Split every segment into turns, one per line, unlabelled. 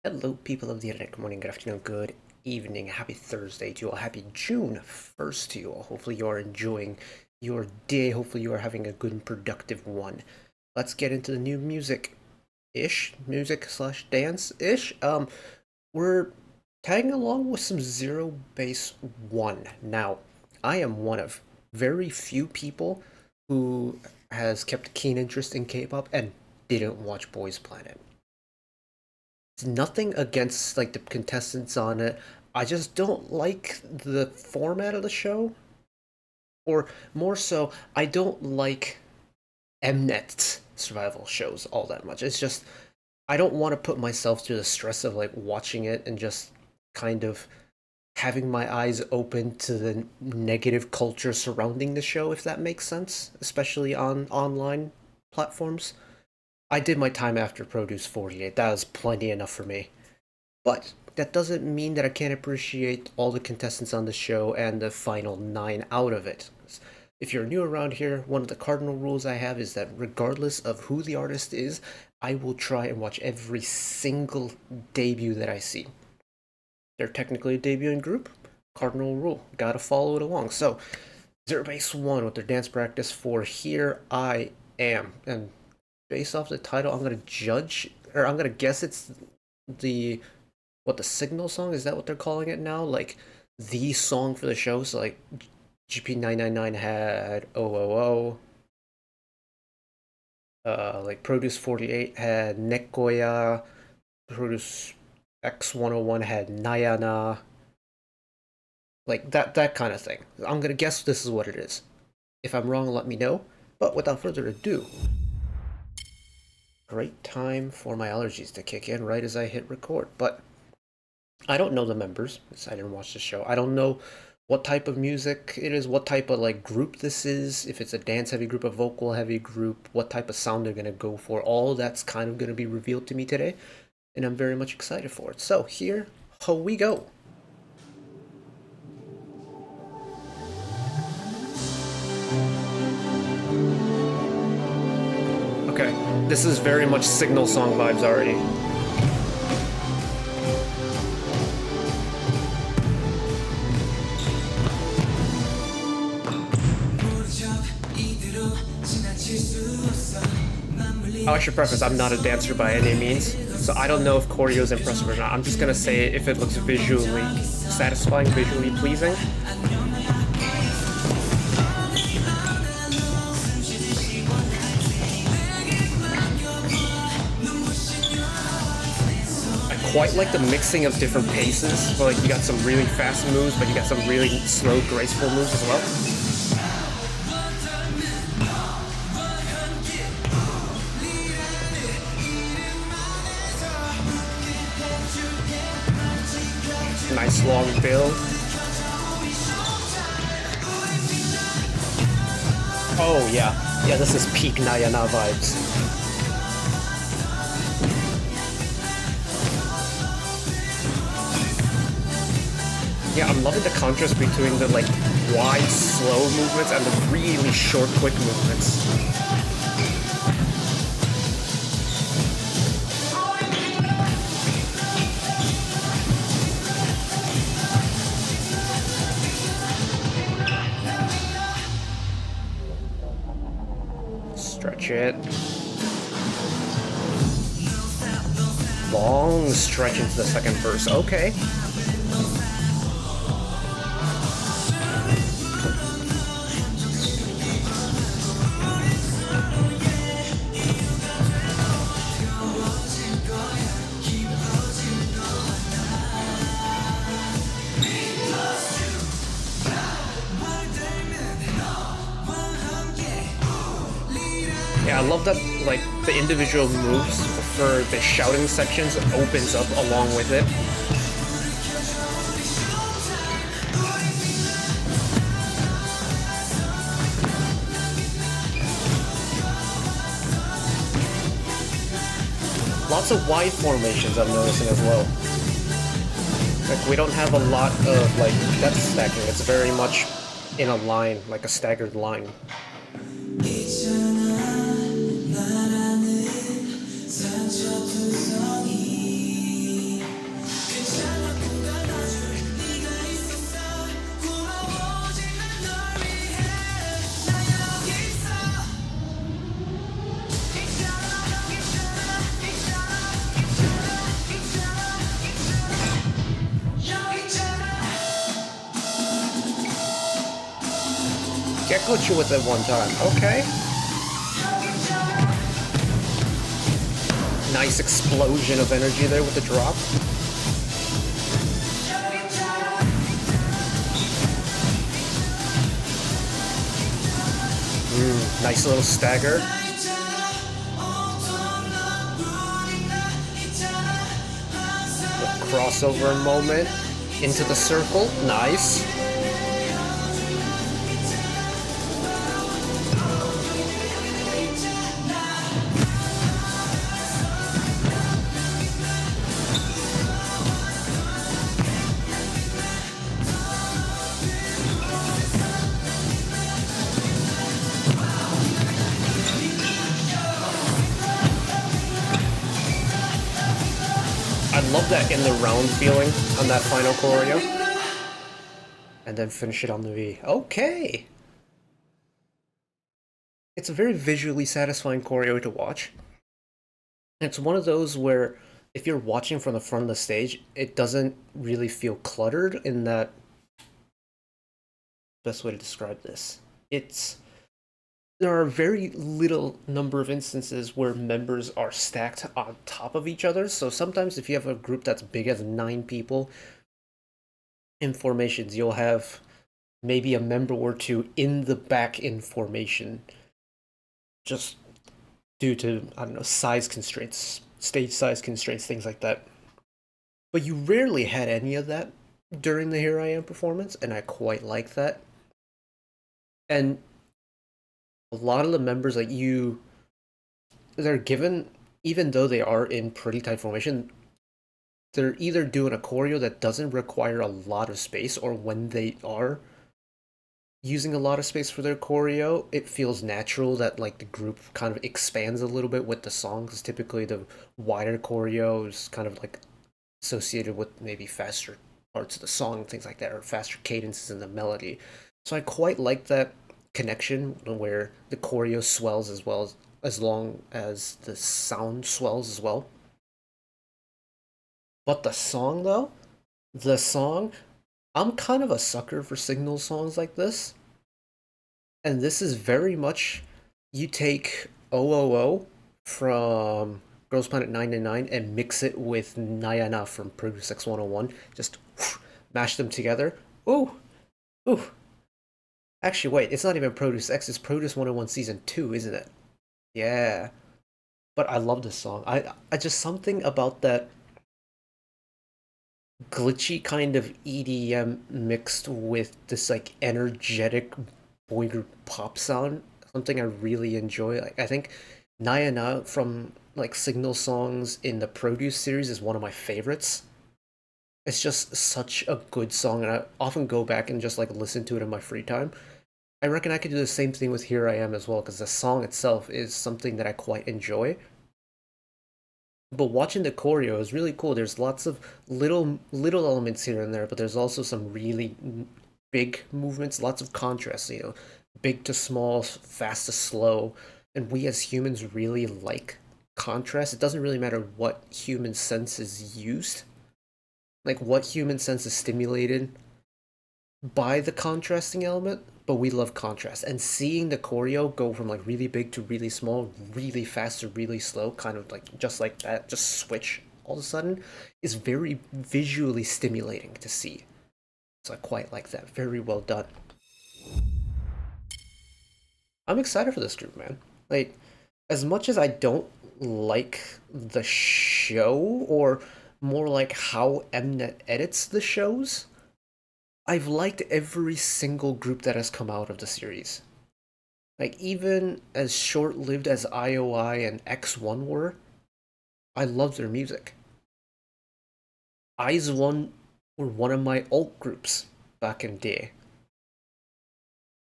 Hello, people of the internet. Good morning, good afternoon, good evening. Happy Thursday to you all. Happy June 1st to you all. Hopefully, you are enjoying your day. Hopefully, you are having a good and productive one. Let's get into the new music slash dance ish. We're tagging along with some Zero Base One. Now, I am one of very few people who has kept keen interest in K-pop and didn't watch Boys Planet. It's nothing against like the contestants on it. I just don't like the format of the show, or more so, I don't like Mnet's survival shows all that much. It's just I don't want to put myself through the stress of like watching it and just kind of having my eyes open to the negative culture surrounding the show, if that makes sense, especially on online platforms. I did my time after Produce 48. That was plenty enough for me. But that doesn't mean that I can't appreciate all the contestants on the show and the final 9 out of it. If you're new around here, one of the cardinal rules I have is that regardless of who the artist is, I will try and watch every single debut that I see. They're technically a debuting group. Cardinal rule. Gotta follow it along. So, ZEROBASEONE with their dance practice for Here I Am. And based off the title, I'm gonna judge, or I'm gonna guess it's the the signal song, is that what they're calling it now? Like the song for the show. So like GP999 had OOO. Like Produce 48 had Nekoya. Produce X101 had Nayana. Like that kind of thing. I'm gonna guess this is what it is. If I'm wrong, let me know. But without further ado, great time for my allergies to kick in right as I hit record. But I don't know the members because I didn't watch the show. I don't know what type of music it is, what type of like group this is, if it's a dance heavy group, a vocal heavy group, what type of sound they're gonna go for. All that's kind of gonna be revealed to me today, and I'm very much excited for it. So here we go. Okay, this is very much signal song vibes already. Oh, I should preface, I'm not a dancer by any means, so I don't know if choreo is impressive or not. I'm just gonna say if it looks visually satisfying, visually pleasing. I quite like the mixing of different paces, where like you got some really fast moves, but you got some really slow, graceful moves as well. Nice long build. Oh yeah, yeah, this is peak Nayana vibes. Yeah, I'm loving the contrast between the like wide, slow movements and the really short, quick movements. Stretch it. Long stretch into the second verse. Okay. Yeah, I love that, like, the individual moves for the shouting sections opens up along with it. Lots of wide formations I'm noticing as well. Like, we don't have a lot of, like, depth stacking. It's very much in a line, like a staggered line. get glitchy with it one time. Okay. Nice explosion of energy there with the drop. Nice little stagger. The crossover moment into the circle. Nice. I love that in the round feeling on that final choreo. And then finish it on the V. Okay! It's a very visually satisfying choreo to watch. It's one of those where if you're watching from the front of the stage, it doesn't really feel cluttered in that... Best way to describe this. There are very little number of instances where members are stacked on top of each other. So sometimes if you have a group that's big as 9 people in formations, you'll have maybe a member or two in the back in formation just due to, I don't know, size constraints, stage size constraints, things like that. But you rarely had any of that during the Here I Am performance, and I quite like that. And a lot of the members that they're given, even though they are in pretty tight formation, they're either doing a choreo that doesn't require a lot of space, or when they are using a lot of space for their choreo, it feels natural that like the group kind of expands a little bit with the song, because typically the wider choreo is kind of like associated with maybe faster parts of the song, things like that, or faster cadences in the melody. So I quite like that connection where the choreo swells as long as the sound swells as well. But the song though, I'm kind of a sucker for signal songs like this. And this is very much, you take OOO from Girls Planet 999 and mix it with Nayana from Produce X 101. Just mash them together. Ooh, ooh. Actually, wait, it's not even Produce X, it's Produce 101 Season 2, isn't it? Yeah. But I love this song. I just something about that glitchy kind of EDM mixed with this like energetic boy group pop sound. Something I really enjoy. Like I think Nayana from like Signal songs in the Produce series is one of my favorites. It's just such a good song, and I often go back and just like listen to it in my free time. I reckon I could do the same thing with Here I Am as well, because the song itself is something that I quite enjoy. But watching the choreo is really cool. There's lots of little elements here and there, but there's also some really big movements, lots of contrast, big to small, fast to slow. And we as humans really like contrast. It doesn't really matter what human sense is used, like what human sense is stimulated by the contrasting element, but we love contrast. And seeing the choreo go from like really big to really small, really fast to really slow, kind of like just like that, just switch all of a sudden, is very visually stimulating to see. So I quite like that. Very well done. I'm excited for this group, man. Like, as much as I don't like the show, or more like how Mnet edits the shows, I've liked every single group that has come out of the series. Like, even as short-lived as IOI and X1 were, I love their music. IZ*ONE were one of my alt groups back in the day.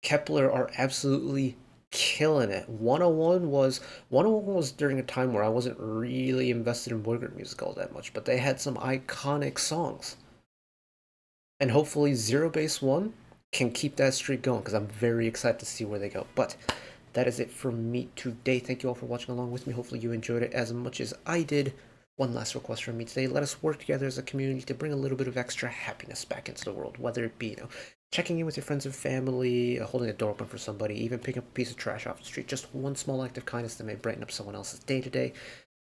Kepler are absolutely killing it. 101 was during a time where I wasn't really invested in boy group music all that much, but they had some iconic songs. And hopefully ZEROBASEONE can keep that streak going, because I'm very excited to see where they go. But that is it from me today. Thank you all for watching along with me. Hopefully you enjoyed it as much as I did. One last request from me today. Let us work together as a community to bring a little bit of extra happiness back into the world, whether it be, checking in with your friends and family, holding the door open for somebody, even picking up a piece of trash off the street. Just one small act of kindness that may brighten up someone else's day to day.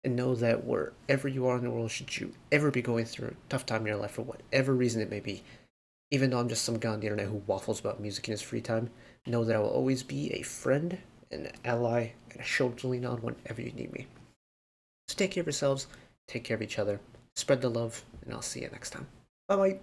And know that wherever you are in the world, should you ever be going through a tough time in your life for whatever reason it may be, even though I'm just some guy on the internet who waffles about music in his free time, know that I will always be a friend, an ally, and a shoulder to lean on whenever you need me. So take care of yourselves, take care of each other, spread the love, and I'll see you next time. Bye bye.